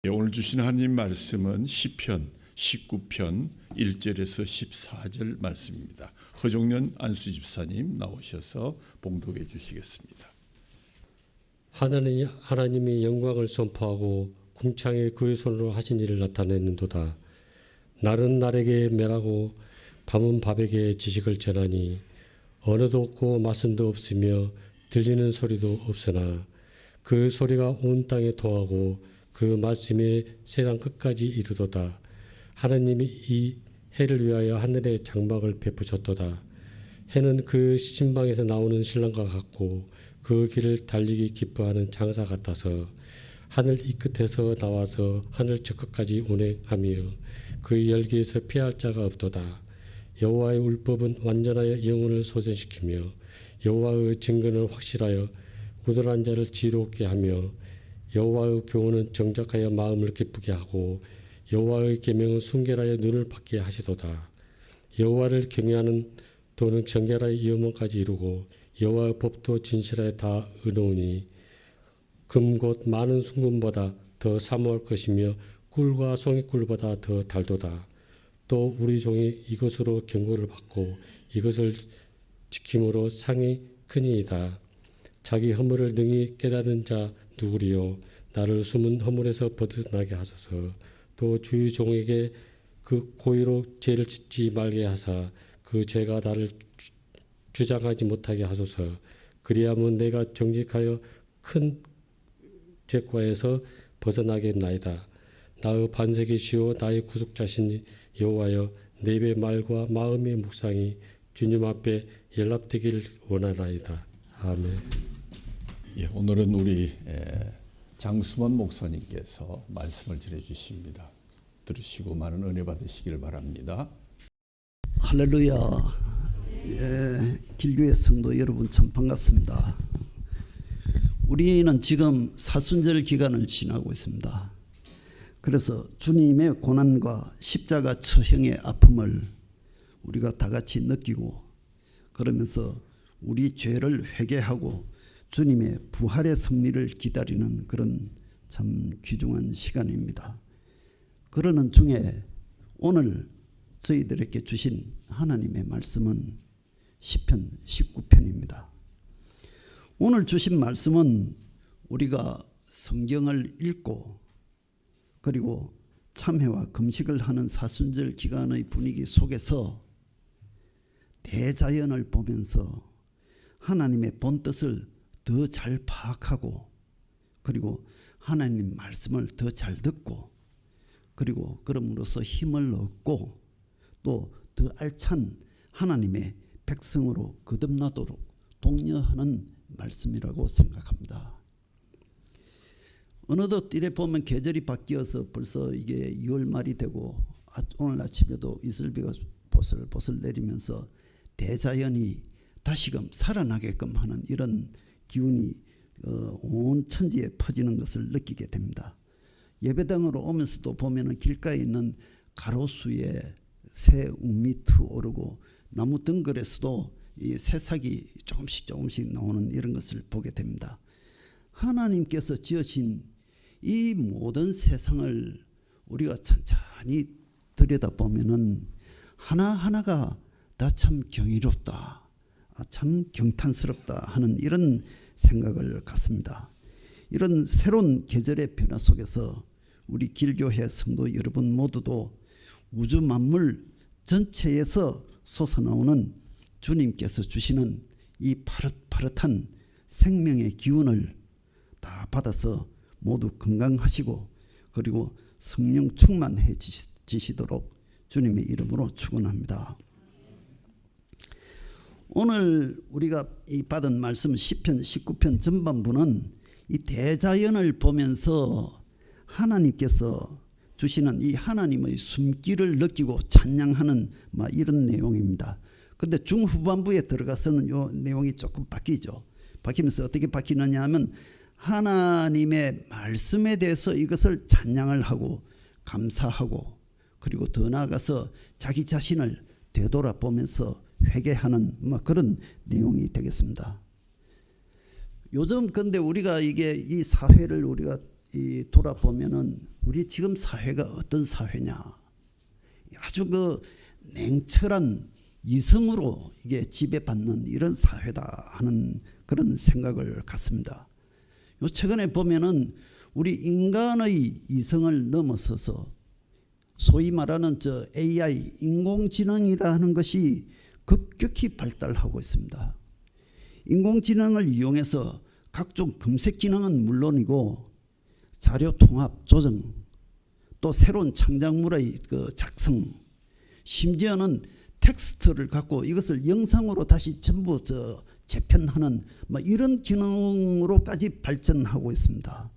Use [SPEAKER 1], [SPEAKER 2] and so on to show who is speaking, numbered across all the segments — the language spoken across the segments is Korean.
[SPEAKER 1] 오늘 주신 하나님 말씀은 시편 19편 1절에서 14절 말씀입니다. 허종련 안수 집사님 나오셔서 봉독해 주시겠습니다.
[SPEAKER 2] 하나님이 영광을 선포하고 궁창에 그의 손으로 하신 일을 나타내는도다. 날은 날에게 멸하고 밤은 밤에게 지식을 전하니 언어도 없고 말씀도 없으며 들리는 소리도 없으나 그 소리가 온 땅에 통하고 그 말씀이 세상 끝까지 이르도다. 하나님이 이 해를 위하여 하늘에 장막을 베푸셨도다. 해는 그 신방에서 나오는 신랑과 같고 그 길을 달리기 기뻐하는 장사 같아서 하늘 이 끝에서 나와서 하늘 저 끝까지 운행하며 그 열기에서 피할 자가 없도다. 여호와의 율법은 완전하여 영혼을 소전시키며 여호와의 증거는 확실하여 무던한 자를 지혜롭게 하며 여호와의 교훈은 정직하여 마음을 기쁘게 하고 여호와의 계명은 순결하여 눈을 받게 하시도다. 여호와를 경외하는 도는 정결하여 영원까지 이루고 여호와의 법도 진실하여 다 의로우니 금 곧 많은 순금보다 더 사모할 것이며 꿀과 송이꿀보다 더 달도다. 또 우리 종이 이것으로 경고를 받고 이것을 지킴으로 상이 크니이다. 자기 허물을 능히 깨닫는 자 누구리요. 나를 숨은 허물에서 벗어나게 하소서. 또 주의 종에게 그 고의로 죄를 짓지 말게 하사 그 죄가 나를 주장하지 못하게 하소서. 그리하면 내가 정직하여 큰 죄과에서 벗어나겠나이다. 나의 반석이시오 나의 구속자신 여호와여, 내 입의 말과 마음의 묵상이 주님 앞에 연락되기를 원하나이다. 아멘.
[SPEAKER 1] 오늘은 우리 장수만 목사님께서 말씀을 전해주십니다. 들으시고 많은 은혜 받으시기를 바랍니다.
[SPEAKER 3] 할렐루야. 길교회 성도 여러분 참 반갑습니다. 우리는 지금 사순절 기간을 지나고 있습니다. 그래서 주님의 고난과 십자가 처형의 아픔을 우리가 다 같이 느끼고 그러면서 우리 죄를 회개하고 주님의 부활의 승리를 기다리는 그런 참 귀중한 시간입니다. 그러는 중에 오늘 저희들에게 주신 하나님의 말씀은 시편 19편입니다. 오늘 주신 말씀은 우리가 성경을 읽고 그리고 참회와 금식을 하는 사순절 기간의 분위기 속에서 대자연을 보면서 하나님의 본뜻을 더 잘 파악하고 그리고 하나님 말씀을 더 잘 듣고 그리고 그럼으로써 힘을 얻고 또 더 알찬 하나님의 백성으로 거듭나도록 독려하는 말씀이라고 생각합니다. 어느덧 이래 보면 계절이 바뀌어서 벌써 이게 2월 말이 되고 오늘 아침에도 이슬비가 보슬보슬 내리면서 대자연이 다시금 살아나게끔 하는 이런 기운이 온 천지에 퍼지는 것을 느끼게 됩니다. 예배당으로 오면서도 보면은 길가에 있는 가로수에 새 웅미트 오르고 나무 덩굴에서도 이 새싹이 조금씩 나오는 이런 것을 보게 됩니다. 하나님께서 지으신 이 모든 세상을 우리가 천천히 들여다보면은 하나하나가 다 참 경이롭다, 참 경탄스럽다 하는 이런 생각을 갖습니다. 이런 새로운 계절의 변화 속에서 우리 길교회 성도 여러분 모두도 우주 만물 전체에서 솟아나오는 주님께서 주시는 이 파릇파릇한 생명의 기운을 다 받아서 모두 건강하시고 그리고 성령 충만해지시도록 주님의 이름으로 축원합니다. 오늘 우리가 받은 말씀 시편 19편 전반부는 이 대자연을 보면서 하나님께서 주시는 이 하나님의 숨길을 느끼고 찬양하는 이런 내용입니다. 그런데 중후반부에 들어가서는 이 내용이 조금 바뀌죠. 바뀌면서 어떻게 바뀌느냐 하면 하나님의 말씀에 대해서 이것을 찬양을 하고 감사하고 그리고 더 나아가서 자기 자신을 되돌아보면서 회개하는 그런 내용이 되겠습니다. 요즘 근데 우리가 이 사회를 우리가 돌아보면은 우리 지금 사회가 어떤 사회냐, 아주 그 냉철한 이성으로 이게 지배받는 이런 사회다 하는 그런 생각을 갖습니다. 요 최근에 보면은 우리 인간의 이성을 넘어서서 소위 말하는 AI 인공지능이라는 것이 급격히 발달하고 있습니다. 인공지능을 이용해서 각종 검색 기능은 물론이고 자료 통합, 조정, 또 새로운 창작물의 그 작성, 심지어는 텍스트를 갖고 이것을 영상으로 다시 전부 재편하는 뭐 이런 기능으로까지 발전하고 있습니다.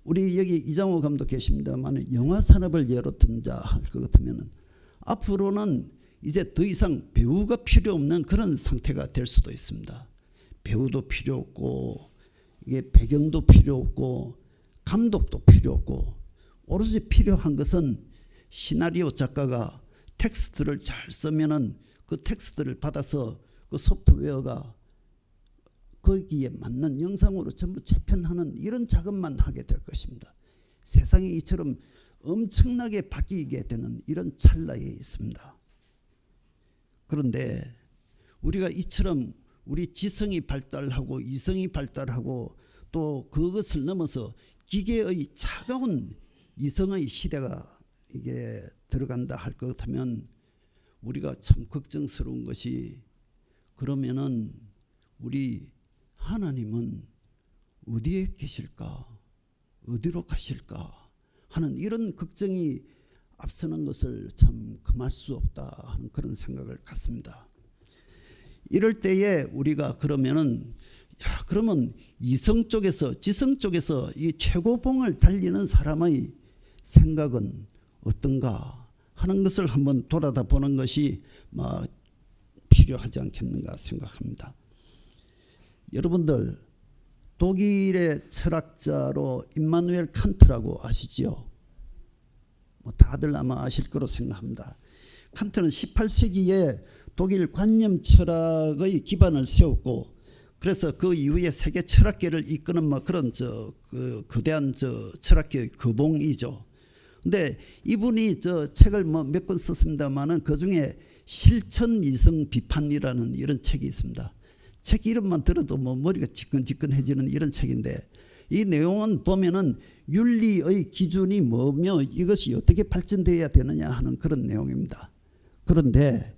[SPEAKER 3] 우리 여기 이장호 감독 계십니다만 영화 산업을 예로 든자 할 것 같으면 앞으로는 이제 더 이상 배우가 필요 없는 그런 상태가 될 수도 있습니다. 배우도 필요 없고 이게 배경도 필요 없고 감독도 필요 없고 오로지 필요한 것은 시나리오 작가가 텍스트를 잘 쓰면은 그 텍스트를 받아서 그 소프트웨어가 거기에 맞는 영상으로 전부 재편하는 이런 작업만 하게 될 것입니다. 세상이 이처럼 엄청나게 바뀌게 되는 이런 찰나에 있습니다. 그런데 우리가 이처럼 우리 지성이 발달하고 이성이 발달하고 또 그것을 넘어서 기계의 차가운 이성의 시대가 이게 들어간다 할 것 같으면 우리가 참 걱정스러운 것이 그러면은 우리 하나님은 어디에 계실까? 어디로 가실까? 하는 이런 걱정이 앞서는 것을 참 금할 수 없다 하는 그런 생각을 갖습니다. 이럴 때에 우리가 그러면은 그러면 이성 쪽에서 지성 쪽에서 이 최고봉을 달리는 사람의 생각은 어떤가 하는 것을 한번 돌아다 보는 것이 필요하지 않겠는가 생각합니다. 여러분들 독일의 철학자로 임마누엘 칸트라고 아시지요? 다들 아마 아실 거로 생각합니다. 칸트는 18세기에 독일 관념 철학의 기반을 세웠고 그래서 그 이후에 세계 철학계를 이끄는 그런 거대한 철학계의 거봉이죠. 근데 이분이 책을 몇 권 썼습니다만은 그 중에 실천 이성 비판이라는 이런 책이 있습니다. 책 이름만 들어도 머리가 지끈지끈해지는 이런 책인데 이 내용은 보면은 윤리의 기준이 뭐며 이것이 어떻게 발전되어야 되느냐 하는 그런 내용입니다. 그런데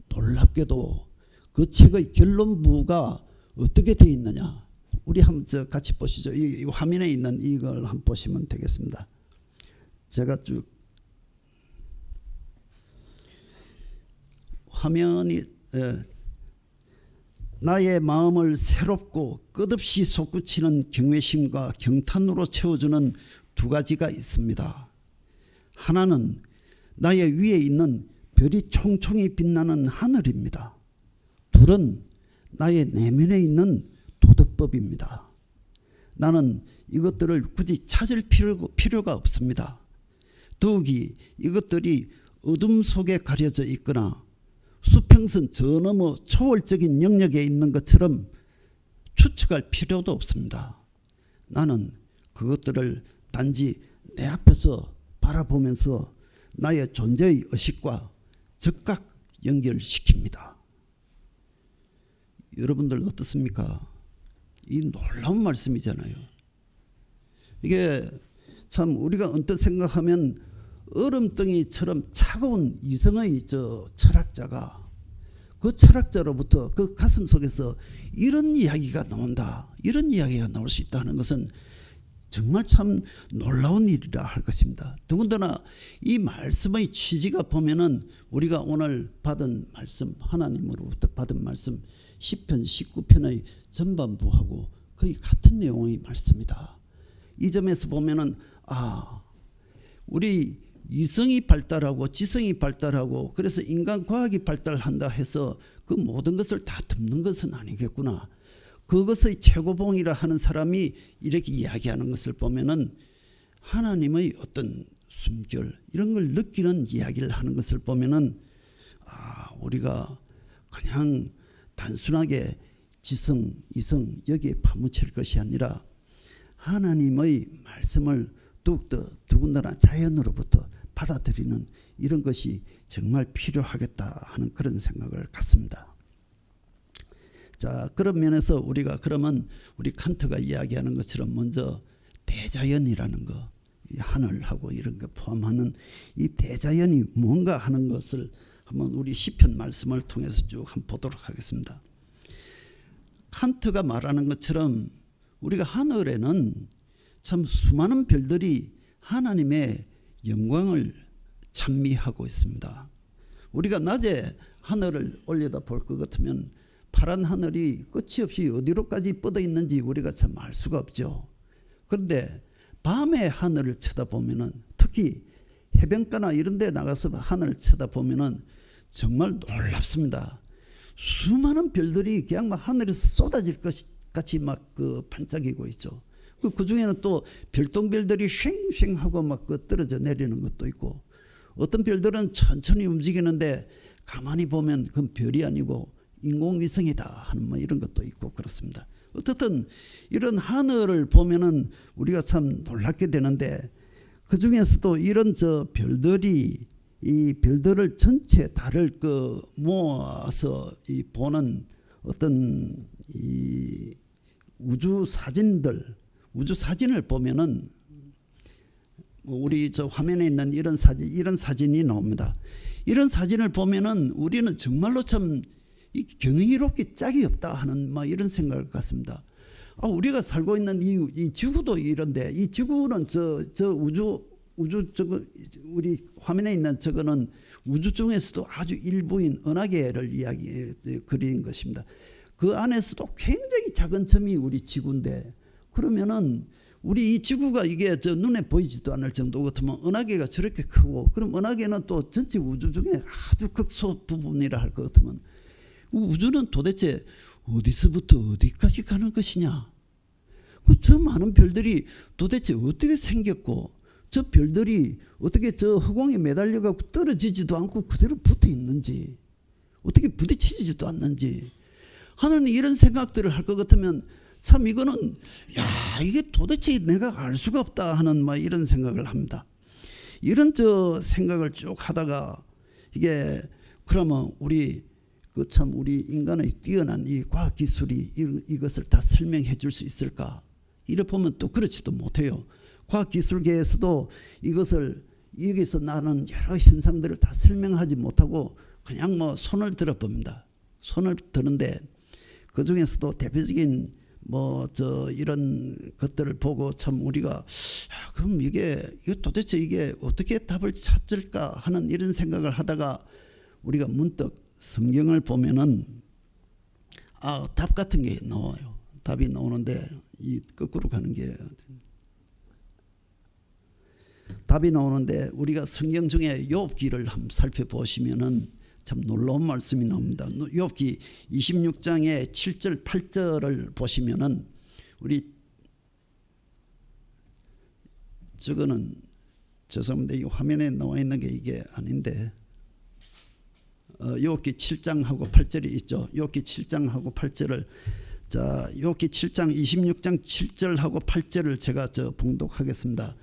[SPEAKER 3] 놀랍게도 그 책의 결론부가 어떻게 되어 있느냐, 우리 한번 같이 보시죠. 이 화면에 있는 이걸 한번 보시면 되겠습니다. 제가 쭉 화면이 나의 마음을 새롭고 끝없이 솟구치는 경외심과 경탄으로 채워주는 두 가지가 있습니다. 하나는 나의 위에 있는 별이 총총히 빛나는 하늘입니다. 둘은 나의 내면에 있는 도덕법입니다. 나는 이것들을 굳이 찾을 필요가 없습니다. 더욱이 이것들이 어둠 속에 가려져 있거나 수평선 저 너머 초월적인 영역에 있는 것처럼 추측할 필요도 없습니다. 나는 그것들을 단지 내 앞에서 바라보면서 나의 존재의 의식과 즉각 연결시킵니다. 여러분들 어떻습니까? 이 놀라운 말씀이잖아요. 이게 참 우리가 언뜻 생각하면 얼음덩이처럼 차가운 이성의 철학자가 그 철학자로부터 그 가슴 속에서 이런 이야기가 나온다, 이런 이야기가 나올 수 있다는 것은 정말 참 놀라운 일이라 할 것입니다. 더군다나 이 말씀의 취지가 보면은 우리가 오늘 받은 말씀, 하나님으로부터 받은 말씀 시편 19편의 전반부하고 거의 같은 내용의 말씀이다. 이 점에서 보면은 우리 이성이 발달하고 지성이 발달하고 그래서 인간 과학이 발달한다 해서 그 모든 것을 다 덮는 것은 아니겠구나. 그것의 최고봉이라 하는 사람이 이렇게 이야기하는 것을 보면은 하나님의 어떤 숨결 이런 걸 느끼는 이야기를 하는 것을 보면은 우리가 그냥 단순하게 지성, 이성 여기에 파묻힐 것이 아니라 하나님의 말씀을 더군다나 자연으로부터 받아들이는 이런 것이 정말 필요하겠다 하는 그런 생각을 갖습니다. 자, 그런 면에서 우리가 그러면 우리 칸트가 이야기하는 것처럼 먼저 대자연이라는 거, 이 하늘하고 이런 거 포함하는 이 대자연이 뭔가 하는 것을 한번 우리 시편 말씀을 통해서 쭉 한번 보도록 하겠습니다. 칸트가 말하는 것처럼 우리가 하늘에는 참 수많은 별들이 하나님의 영광을 찬미하고 있습니다. 우리가 낮에 하늘을 올려다 볼 것 같으면 파란 하늘이 끝이 없이 어디로까지 뻗어 있는지 우리가 참 알 수가 없죠. 그런데 밤에 하늘을 쳐다보면은, 특히 해변가나 이런 데 나가서 하늘을 쳐다보면은 정말 놀랍습니다. 수많은 별들이 그냥 막 하늘에서 쏟아질 것 같이 막 반짝이고 있죠. 그 중에는 또 별똥별들이 쉥쉥하고 막 떨어져 내리는 것도 있고, 어떤 별들은 천천히 움직이는데 가만히 보면 그건 별이 아니고 인공위성이다 하는 뭐 이런 것도 있고 그렇습니다. 어떻든 이런 하늘을 보면은 우리가 참 놀랍게 되는데, 그 중에서도 이런 별들이 이 별들을 전체 달을 모아서 이 보는 어떤 이 우주 사진을 보면은 우리 화면에 있는 이런 사진이 나옵니다. 이런 사진을 보면은 우리는 정말로 참 경이롭게 짝이 없다 하는 이런 생각을 갖습니다. 우리가 살고 있는 이 지구도 이런데, 이 지구는 우주 우리 화면에 있는 저거는 우주 중에서도 아주 일부인 은하계를 그린 것입니다. 그 안에서도 굉장히 작은 점이 우리 지구인데, 그러면은 우리 이 지구가 이게 눈에 보이지도 않을 정도 같으면 은하계가 저렇게 크고, 그럼 은하계는 또 전체 우주 중에 아주 극소 부분이라 할 것 같으면 우주는 도대체 어디서부터 어디까지 가는 것이냐? 저 많은 별들이 도대체 어떻게 생겼고, 저 별들이 어떻게 저 허공에 매달려가지고 떨어지지도 않고 그대로 붙어 있는지, 어떻게 부딪히지도 않는지 하는 이런 생각들을 할 것 같으면 참 이거는 이게 도대체 내가 알 수가 없다 하는 이런 생각을 합니다. 이런 생각을 쭉 하다가 이게 그러면 우리 우리 인간의 뛰어난 이 과학 기술이 이것을 다 설명해 줄 수 있을까? 이래 보면 또 그렇지도 못해요. 과학 기술계에서도 이것을 여기서 나는 여러 현상들을 다 설명하지 못하고 그냥 손을 들어 봅니다. 손을 드는데 그 중에서도 대표적인 이런 것들을 보고 참 우리가 그럼 이게 도대체 이게 어떻게 답을 찾을까 하는 이런 생각을 하다가 우리가 문득 성경을 보면은 답 같은 게 나와요. 답이 나오는데 이 거꾸로 가는 게 답이 나오는데, 우리가 성경 중에 욥기를 한번 살펴보시면은 참 놀라운 말씀이 나옵니다. 욥기 26장의 7절 8절을 보시면은 우리 저거는 죄송합니다. 이 화면에 나와 있는 게 이게 아닌데 욥기 7장하고 8절이 있죠. 욥기 7장하고 8절을 욥기 7장 26장 7절하고 8절을 제가 봉독하겠습니다.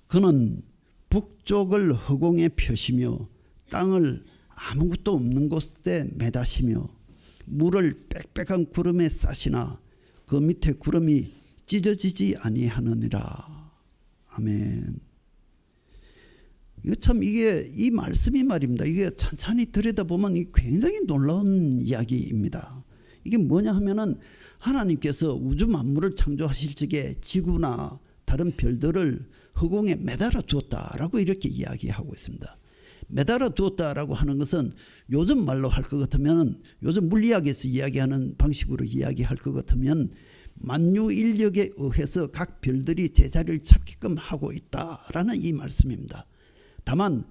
[SPEAKER 3] 그는 북쪽을 허공에 펴시며 땅을 아무것도 없는 곳에 매다시며 물을 빽빽한 구름에 싸시나 그 밑에 구름이 찢어지지 아니하느니라. 아멘. 이거 참 이 말씀이 말입니다. 이게 찬찬히 들여다보면 굉장히 놀라운 이야기입니다. 이게 뭐냐 하면은 하나님께서 우주 만물을 창조하실 적에 지구나 다른 별들을 허공에 매달아 두었다라고 이렇게 이야기하고 있습니다. 매달아 두었다라고 하는 것은 요즘 말로 할 것 같으면, 요즘 물리학에서 이야기하는 방식으로 이야기할 것 같으면 만유인력에 의해서 각 별들이 제자리를 찾게끔 하고 있다라는 이 말씀입니다. 다만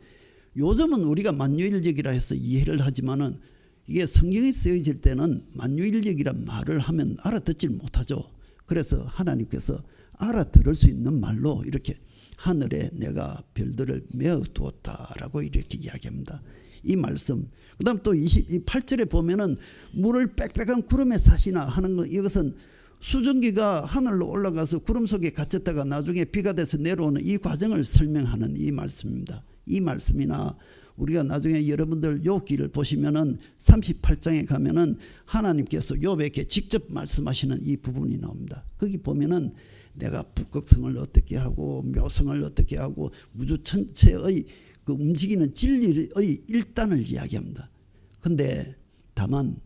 [SPEAKER 3] 요즘은 우리가 만유인력이라 해서 이해를 하지만은 이게 성경에 쓰여질 때는 만유인력이란 말을 하면 알아듣질 못하죠. 그래서 하나님께서 알아들을 수 있는 말로 이렇게 하늘에 내가 별들을 메어 두었다라고 이렇게 이야기합니다. 이 말씀. 그다음 또 28절에 보면은 물을 빽빽한 구름에 사시나 하는 것, 이것은 수증기가 하늘로 올라가서 구름 속에 갇혔다가 나중에 비가 돼서 내려오는 이 과정을 설명하는 이 말씀입니다. 이 말씀이나 우리가 나중에 여러분들 욥기를 보시면은 38장에 가면은 하나님께서 욥에게 직접 말씀하시는 이 부분이 나옵니다. 거기 보면은 내가 북극성을 어떻게 하고 묘성을 어떻게 하고 우주 전체의 그 움직이는 진리의 일단을 이야기합니다. 근데 다만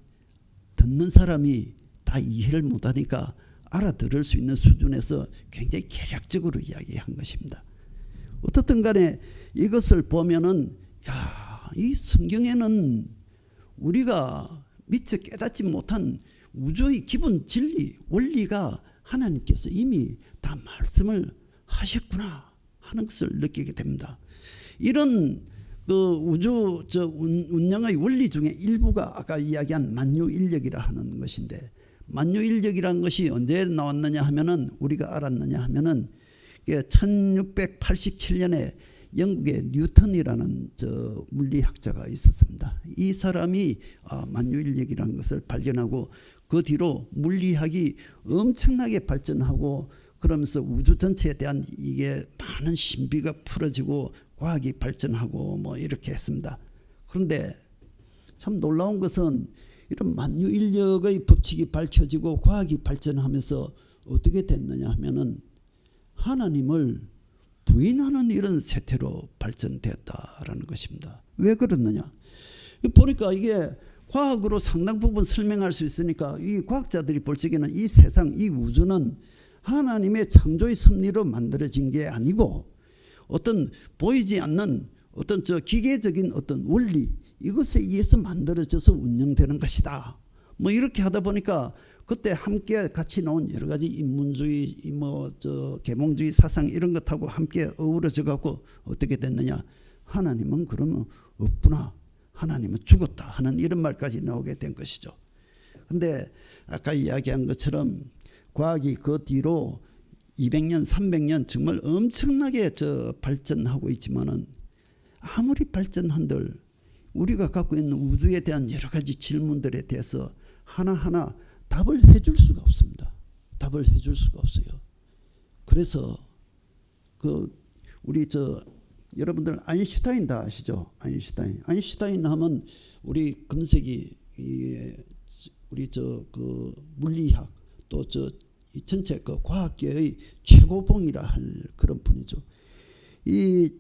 [SPEAKER 3] 듣는 사람이 다 이해를 못하니까 알아들을 수 있는 수준에서 굉장히 개략적으로 이야기한 것입니다. 어떻든 간에 이것을 보면은 이 성경에는 우리가 미처 깨닫지 못한 우주의 기본 진리, 원리가 하나님께서 이미 다 말씀을 하셨구나 하는 것을 느끼게 됩니다. 이런 그 우주 운영의 원리 중에 일부가 아까 이야기한 만유인력이라 하는 것인데, 만유인력이라는 것이 언제 나왔느냐 하면은 우리가 알았느냐 하면은 1687년에 영국의 뉴턴이라는 물리학자가 있었습니다. 이 사람이 만유인력이라는 것을 발견하고 그 뒤로 물리학이 엄청나게 발전하고 그러면서 우주 전체에 대한 이게 많은 신비가 풀어지고 과학이 발전하고 뭐 이렇게 했습니다. 그런데 참 놀라운 것은 이런 만유인력의 법칙이 밝혀지고 과학이 발전하면서 어떻게 됐느냐 하면은 하나님을 부인하는 이런 세태로 발전되었다라는 것입니다. 왜 그렇느냐? 보니까 이게 과학으로 상당 부분 설명할 수 있으니까 이 과학자들이 볼 적에는 이 세상, 이 우주는 하나님의 창조의 섭리로 만들어진 게 아니고 어떤 보이지 않는 어떤 기계적인 어떤 원리, 이것에 의해서 만들어져서 운영되는 것이다. 뭐 이렇게 하다 보니까 그때 함께 같이 나온 여러 가지 인문주의, 계몽주의 사상 이런 것하고 함께 어우러져 갖고 어떻게 됐느냐? 하나님은 그러면 없구나. 하나님은 죽었다 하는 이런 말까지 나오게 된 것이죠. 그런데 아까 이야기한 것처럼 과학이 그 뒤로 200년, 300년 정말 엄청나게 발전하고 있지만은 아무리 발전한들 우리가 갖고 있는 우주에 대한 여러 가지 질문들에 대해서 하나하나 답을 해줄 수가 없습니다. 답을 해줄 수가 없어요. 그래서 우리 여러분들 아인슈타인 다 아시죠? 아인슈타인 하면 우리 금세기 우리 물리학 또 이 전체 과학계의 최고봉이라 할 그런 분이죠. 이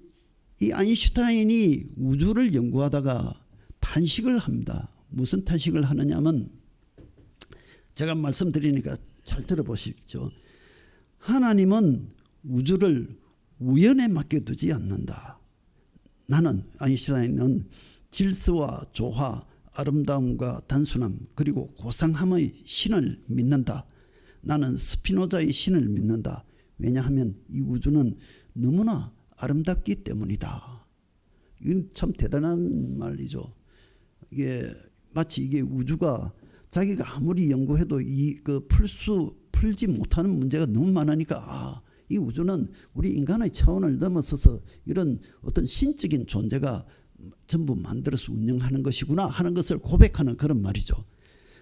[SPEAKER 3] 아인슈타인이 우주를 연구하다가 탄식을 합니다. 무슨 탄식을 하느냐면 제가 말씀드리니까 잘 들어보십시오. 하나님은 우주를 우연에 맡겨두지 않는다. 나는 아인슈타인은 질서와 조화, 아름다움과 단순함 그리고 고상함의 신을 믿는다. 나는 스피노자의 신을 믿는다. 왜냐하면 이 우주는 너무나 아름답기 때문이다. 이건 참 대단한 말이죠. 이게 마치 이게 우주가 자기가 아무리 연구해도 풀지 못하는 문제가 너무 많으니까 이 우주는 우리 인간의 차원을 넘어서서 이런 어떤 신적인 존재가 전부 만들어서 운영하는 것이구나 하는 것을 고백하는 그런 말이죠.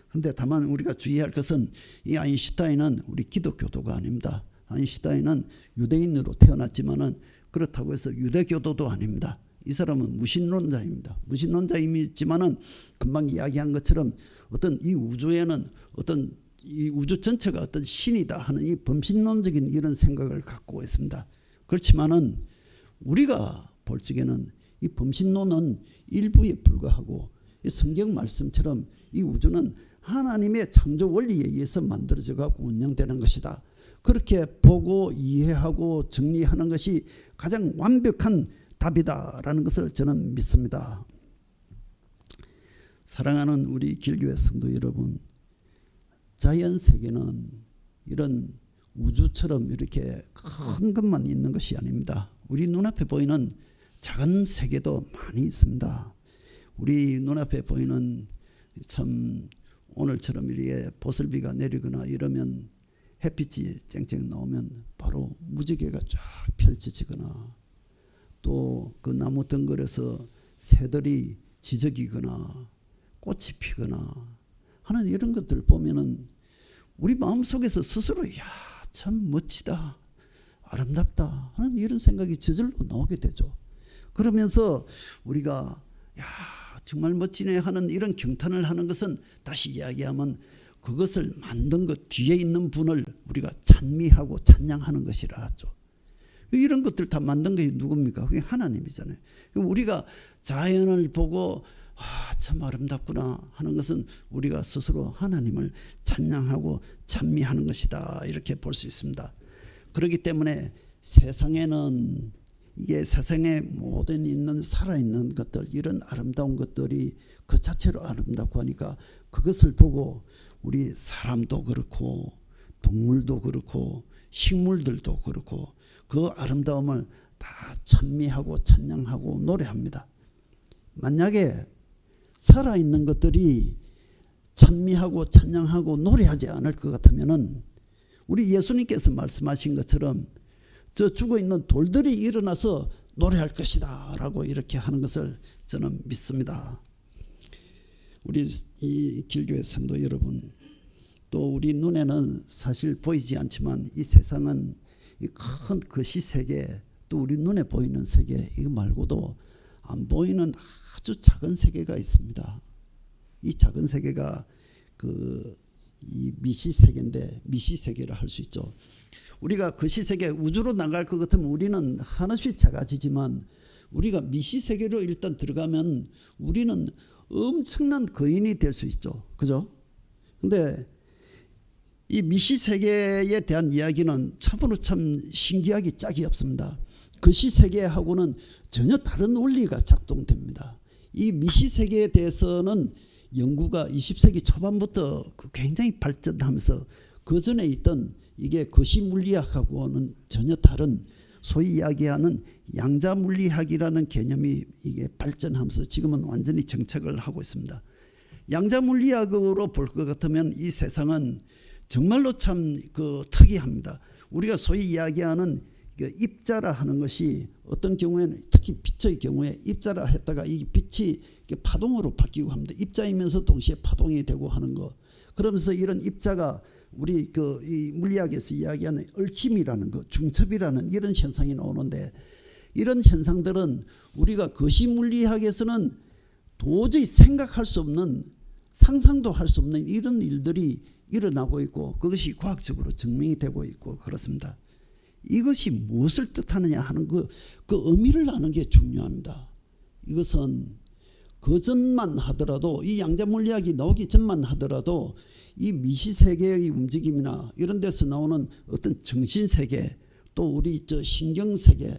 [SPEAKER 3] 그런데 다만 우리가 주의할 것은 이 아인슈타인은 우리 기독교도가 아닙니다. 아인슈타인은 유대인으로 태어났지만은 그렇다고 해서 유대교도도 아닙니다. 이 사람은 무신론자입니다. 무신론자이지만은 금방 이야기한 것처럼 어떤 이 우주에는 어떤 이 우주 전체가 어떤 신이다 하는 이 범신론적인 이런 생각을 갖고 있습니다. 그렇지만은 우리가 볼 적에는 이 범신론은 일부에 불과하고 이 성경 말씀처럼 이 우주는 하나님의 창조 원리에 의해서 만들어져 갖고 운영되는 것이다. 그렇게 보고 이해하고 정리하는 것이 가장 완벽한 답이다라는 것을 저는 믿습니다. 사랑하는 우리 길교회 성도 여러분, 자연 세계는 이런 우주처럼 이렇게 큰 것만 있는 것이 아닙니다. 우리 눈앞에 보이는 작은 세계도 많이 있습니다. 우리 눈앞에 보이는 참 오늘처럼 이렇게 보슬비가 내리거나 이러면 햇빛이 쨍쨍 나오면 바로 무지개가 쫙 펼쳐지거나 또 그 나무 덩굴에서 새들이 지저귀거나 꽃이 피거나 하는 이런 것들 보면은 우리 마음속에서 스스로 야, 참 멋지다, 아름답다 하는 이런 생각이 저절로 나오게 되죠. 그러면서 우리가 야, 정말 멋지네 하는 이런 경탄을 하는 것은 다시 이야기하면 그것을 만든 것 뒤에 있는 분을 우리가 찬미하고 찬양하는 것이라 하죠. 이런 것들 다 만든 게 누굽니까? 그게 하나님이잖아요. 우리가 자연을 보고 참 아름답구나 하는 것은 우리가 스스로 하나님을 찬양하고 찬미하는 것이다, 이렇게 볼 수 있습니다. 그렇기 때문에 세상에는 이게 세상에 모든 있는 살아있는 것들, 이런 아름다운 것들이 그 자체로 아름답고 하니까 그것을 보고 우리 사람도 그렇고 동물도 그렇고 식물들도 그렇고 그 아름다움을 다 찬미하고 찬양하고 노래합니다. 만약에 살아있는 것들이 찬미하고 찬양하고 노래하지 않을 것 같으면은 우리 예수님께서 말씀하신 것처럼 저 죽어있는 돌들이 일어나서 노래할 것이다 라고 이렇게 하는 것을 저는 믿습니다. 우리 이 길교회 성도 여러분, 또 우리 눈에는 사실 보이지 않지만 이 세상은 이 큰 거시세계, 또 우리 눈에 보이는 세계 이거 말고도 안 보이는 아주 작은 세계가 있습니다. 이 작은 세계가 이 미시세계인데, 미시세계라 할 수 있죠. 우리가 거시세계 우주로 나갈 것 같으면 우리는 하나씩 작아지지만 우리가 미시세계로 일단 들어가면 우리는 엄청난 거인이 될 수 있죠. 그죠? 근데 이 미시세계에 대한 이야기는 참으로 참 신기하기 짝이 없습니다. 거시세계하고는 전혀 다른 원리가 작동됩니다. 이 미시세계에 대해서는 연구가 20세기 초반부터 굉장히 발전하면서 그 전에 있던 이게 거시물리학하고는 전혀 다른 소위 이야기하는 양자물리학이라는 개념이 이게 발전하면서 지금은 완전히 정착을 하고 있습니다. 양자물리학으로 볼 것 같으면 이 세상은 정말로 참 특이합니다. 우리가 소위 이야기하는 입자라 하는 것이 어떤 경우에는 특히 빛의 경우에 입자라 했다가 이 빛이 파동으로 바뀌고 합니다. 입자이면서 동시에 파동이 되고 하는 거. 그러면서 이런 입자가 우리 이 물리학에서 이야기하는 얽힘이라는 거, 중첩이라는 이런 현상이 나오는데, 이런 현상들은 우리가 거시물리학에서는 도저히 생각할 수 없는, 상상도 할 수 없는 이런 일들이 일어나고 있고 그것이 과학적으로 증명이 되고 있고 그렇습니다. 이것이 무엇을 뜻하느냐 하는 그 의미를 아는 게 중요합니다. 이것은 그전만 하더라도, 이 양자물리학이 나오기 전만 하더라도 이 미시세계의 움직임이나 이런 데서 나오는 어떤 정신세계, 또 우리 신경세계,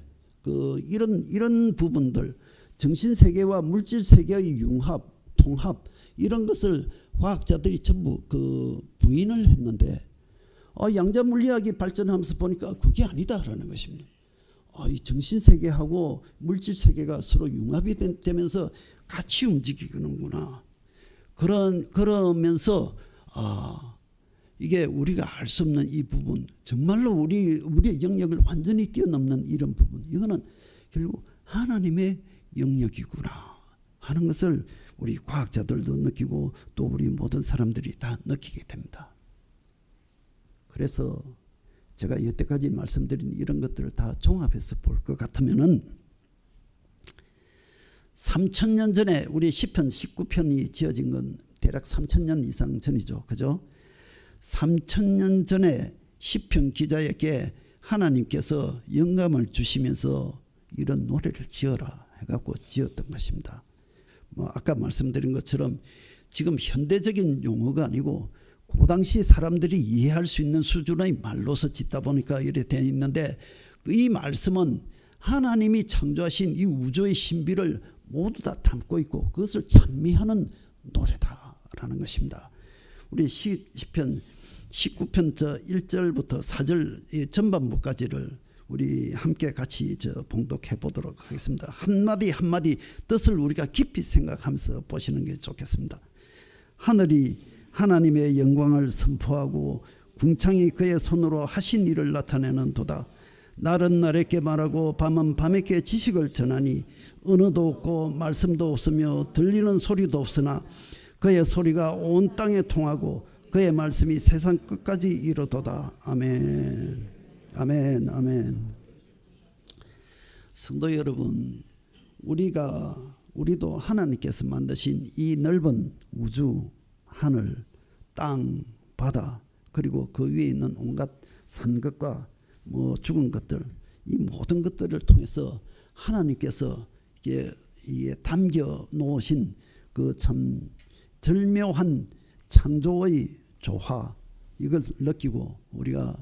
[SPEAKER 3] 이런 부분들, 정신세계와 물질세계의 융합, 통합, 이런 것을 과학자들이 전부 부인을 했는데, 양자물리학이 발전하면서 보니까 그게 아니다라는 것입니다. 이 정신세계하고 물질세계가 서로 융합이 되면서 같이 움직이는구나. 그러면서 이게 우리가 알 수 없는 이 부분, 정말로 우리의 영역을 완전히 뛰어넘는 이런 부분, 이거는 결국 하나님의 영역이구나 하는 것을 우리 과학자들도 느끼고 또 우리 모든 사람들이 다 느끼게 됩니다. 그래서 제가 여태까지 말씀드린 이런 것들을 다 종합해서 볼 것 같으면은 3000년 전에 우리 시편 19편이 지어진 건 대략 3000년 이상 전이죠. 그죠? 3000년 전에 시편 기자에게 하나님께서 영감을 주시면서 이런 노래를 지어라 해갖고 지었던 것입니다. 아까 말씀드린 것처럼 지금 현대적인 용어가 아니고 그 당시 사람들이 이해할 수 있는 수준의 말로서 짓다 보니까 이렇게 되어 있는데, 이 말씀은 하나님이 창조하신 이 우주의 신비를 모두 다 담고 있고 그것을 찬미하는 노래다라는 것입니다. 우리 시편 19편 1절부터 4절 전반부까지를 우리 함께 같이 봉독해 보도록 하겠습니다. 한마디 한마디 뜻을 우리가 깊이 생각하면서 보시는 게 좋겠습니다. 하늘이 하나님의 영광을 선포하고 궁창이 그의 손으로 하신 일을 나타내는 도다. 날은 날에게 말하고 밤은 밤에게 지식을 전하니 언어도 없고 말씀도 없으며 들리는 소리도 없으나 그의 소리가 온 땅에 통하고 그의 말씀이 세상 끝까지 이르도다. 아멘. 아멘. 아멘. 성도 여러분, 우리도 하나님께서 만드신 이 넓은 우주, 하늘, 땅, 바다, 그리고 그 위에 있는 온갖 산 것과 뭐 죽은 것들, 이 모든 것들을 통해서 하나님께서 이게 담겨 놓으신 그 참 절묘한 창조의 조화, 이걸 느끼고 우리가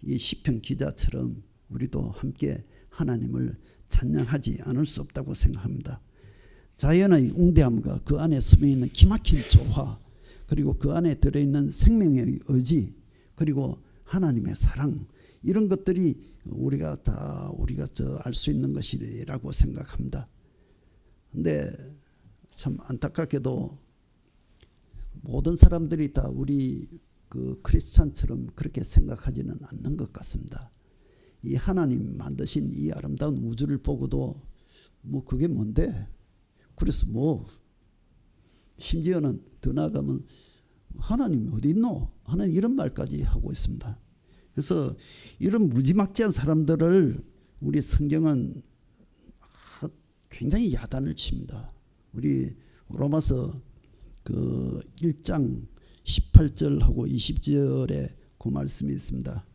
[SPEAKER 3] 이 시편 기자처럼 우리도 함께 하나님을 찬양하지 않을 수 없다고 생각합니다. 자연의 웅대함과 그 안에 스며 있는 기막힌 조화, 그리고 그 안에 들어있는 생명의 의지, 그리고 하나님의 사랑, 이런 것들이 우리가 알 수 있는 것이라고 생각합니다. 근데 참 안타깝게도 모든 사람들이 다 우리 그 크리스찬처럼 그렇게 생각하지는 않는 것 같습니다. 이 하나님 만드신 이 아름다운 우주를 보고도 뭐 그게 뭔데? 그래서 뭐 심지어는 더 나아가면 하나님이 어디 있노? 하는 이런 말까지 하고 있습니다. 그래서 이런 무지막지한 사람들을 우리 성경은 굉장히 야단을 칩니다. 우리 로마서 그 1장 18절하고 20절에 그 말씀이 있습니다.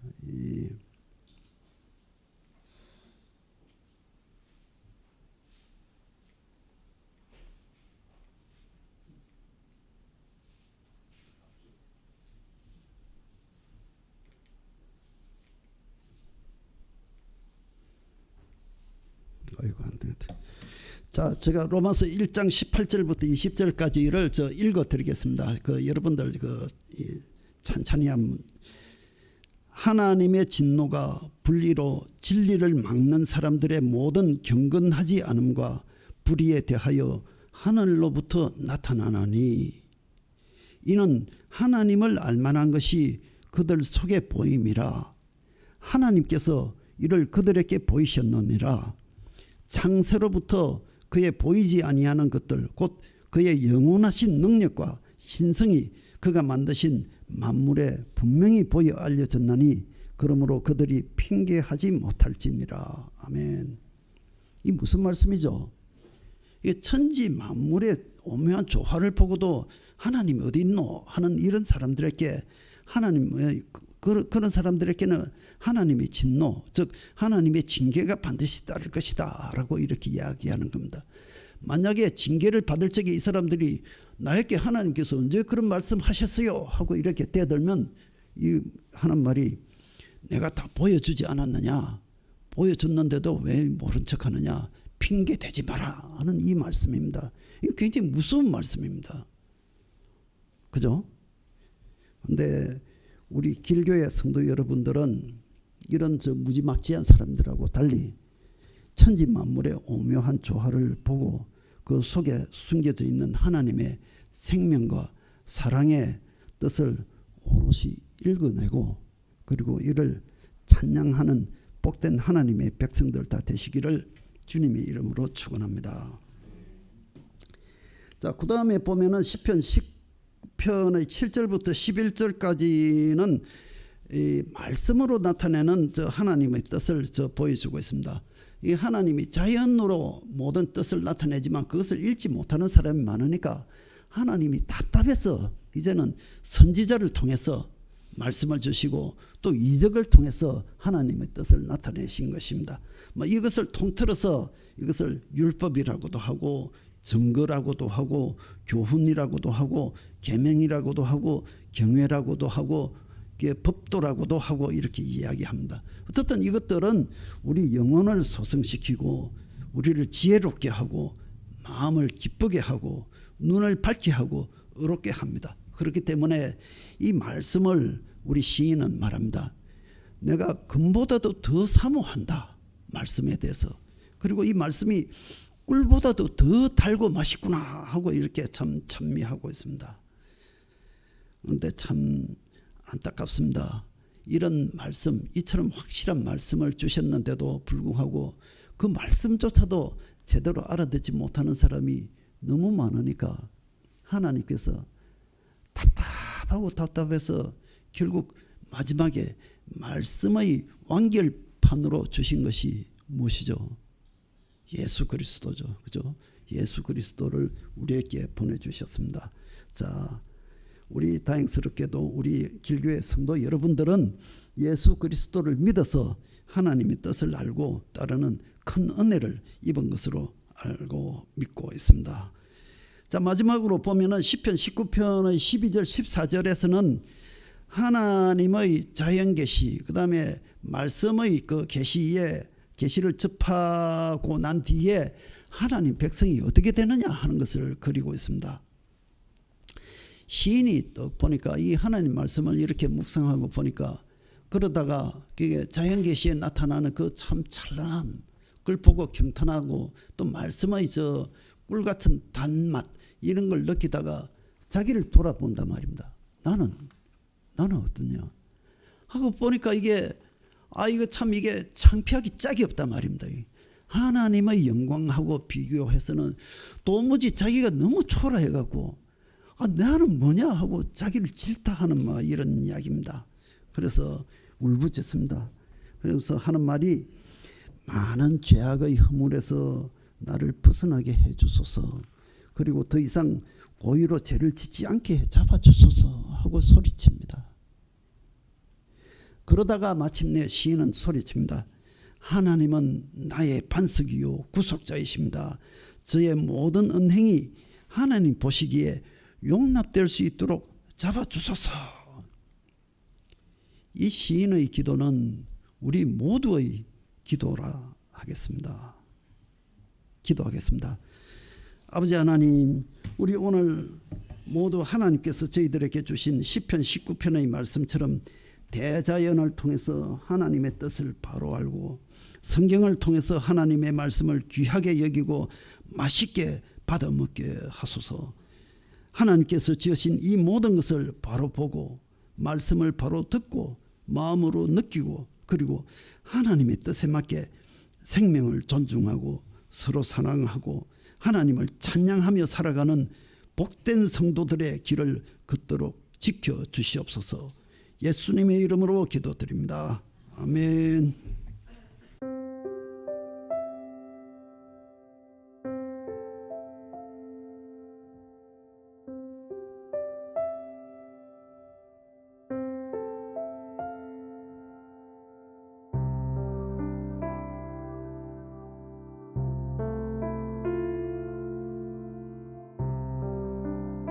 [SPEAKER 3] 아이고 안 되겠다. 자, 제가 로마서 1장 18절부터 20절까지를 읽어 드리겠습니다. 여러분들 찬찬히 한번. 하나님의 진노가 불의로 진리를 막는 사람들의 모든 경건하지 않음과 불의에 대하여 하늘로부터 나타나나니 이는 하나님을 알만한 것이 그들 속에 보임이라. 하나님께서 이를 그들에게 보이셨느니라. 창세로부터 그의 보이지 아니하는 것들 곧 그의 영원하신 능력과 신성이 그가 만드신 만물에 분명히 보여 알려졌나니 그러므로 그들이 핑계하지 못할지니라. 아멘. 이 무슨 말씀이죠? 이게 천지 만물의 오묘한 조화를 보고도 하나님이 어디 있노 하는 이런 사람들에게 그런 사람들에게는 하나님의 진노, 즉 하나님의 징계가 반드시 따를 것이다 라고 이렇게 이야기하는 겁니다. 만약에 징계를 받을 적에 이 사람들이 나에게 하나님께서 언제 그런 말씀하셨어요 하고 이렇게 대들면 이 하는 말이 내가 다 보여주지 않았느냐, 보여줬는데도 왜 모른 척하느냐, 핑계 대지 마라 하는 이 말씀입니다. 이거 굉장히 무서운 말씀입니다. 그죠? 근데 우리 길교의 성도 여러분들은 이런 무지막지한 사람들하고 달리 천지 만물의 오묘한 조화를 보고 그 속에 숨겨져 있는 하나님의 생명과 사랑의 뜻을 오롯이 읽어내고 그리고 이를 찬양하는 복된 하나님의 백성들 다 되시기를 주님의 이름으로 축원합니다. 자, 그 다음에 보면은 시편 10편의 7절부터 11절까지는 이 말씀으로 나타내는 하나님의 뜻을 보여주고 있습니다. 이 하나님이 자연으로 모든 뜻을 나타내지만 그것을 읽지 못하는 사람이 많으니까 하나님이 답답해서 이제는 선지자를 통해서 말씀을 주시고 또 이적을 통해서 하나님의 뜻을 나타내신 것입니다. 이것을 통틀어서 이것을 율법이라고도 하고 증거라고도 하고 교훈이라고도 하고 계명이라고도 하고 경외라고도 하고 법도라고도 하고 이렇게 이야기합니다. 어떻든 이것들은 우리 영혼을 소성시키고 우리를 지혜롭게 하고 마음을 기쁘게 하고 눈을 밝게 하고 의롭게 합니다. 그렇기 때문에 이 말씀을 우리 시인은 말합니다. 내가 금보다도 더 사모한다. 말씀에 대해서. 그리고 이 말씀이 꿀보다도 더 달고 맛있구나 하고 이렇게 참 찬미하고 있습니다. 그런데 참 안타깝습니다. 이런 말씀, 이처럼 확실한 말씀을 주셨는데도 불구하고 그 말씀조차도 제대로 알아듣지 못하는 사람이 너무 많으니까 하나님께서 답답해서 결국 마지막에 말씀의 완결판으로 주신 것이 무엇이죠? 예수 그리스도죠. 그죠? 예수 그리스도를 우리에게 보내주셨습니다. 자, 우리 다행스럽게도 우리 길교회 성도 여러분들은 예수 그리스도를 믿어서 하나님의 뜻을 알고 따르는 큰 은혜를 입은 것으로 알고 믿고 있습니다. 자, 마지막으로 보면은 시편 19편의 12절 14절에서는 하나님의 자연 계시, 그다음에 말씀의 그 계시를 접하고 난 뒤에 하나님 백성이 어떻게 되느냐 하는 것을 그리고 있습니다. 시인이 또 보니까 이 하나님 말씀을 이렇게 묵상하고 보니까 그러다가 그게 자연 계시에 나타나는 그 참 찬란함, 그걸 보고 경탄하고 또 말씀의 저 꿀 같은 단맛 이런 걸 느끼다가 자기를 돌아본단 말입니다. 나는 어떠냐 하고 보니까 이게 이거 참 이게 창피하기 짝이 없단 말입니다. 하나님의 영광하고 비교해서는 도무지 자기가 너무 초라해갖고 나는 뭐냐 하고 자기를 질타하는 이런 이야기입니다. 그래서 울부짖습니다. 그래서 하는 말이 많은 죄악의 허물에서 나를 벗어나게 해주소서, 그리고 더 이상 고의로 죄를 짓지 않게 잡아주소서 하고 소리칩니다. 그러다가 마침내 시인은 소리칩니다. 하나님은 나의 반석이요 구속자이십니다. 저의 모든 은행이 하나님 보시기에 용납될 수 있도록 잡아주소서. 이 시인의 기도는 우리 모두의 기도라 하겠습니다. 기도하겠습니다. 아버지 하나님, 우리 오늘 모두 하나님께서 저희들에게 주신 시편 19편의 말씀처럼 대자연을 통해서 하나님의 뜻을 바로 알고 성경을 통해서 하나님의 말씀을 귀하게 여기고 맛있게 받아먹게 하소서. 하나님께서 지으신 이 모든 것을 바로 보고 말씀을 바로 듣고 마음으로 느끼고 그리고 하나님의 뜻에 맞게 생명을 존중하고 서로 사랑하고 하나님을 찬양하며 살아가는 복된 성도들의 길을 걷도록 지켜주시옵소서. 예수님의 이름으로 기도드립니다. 아멘.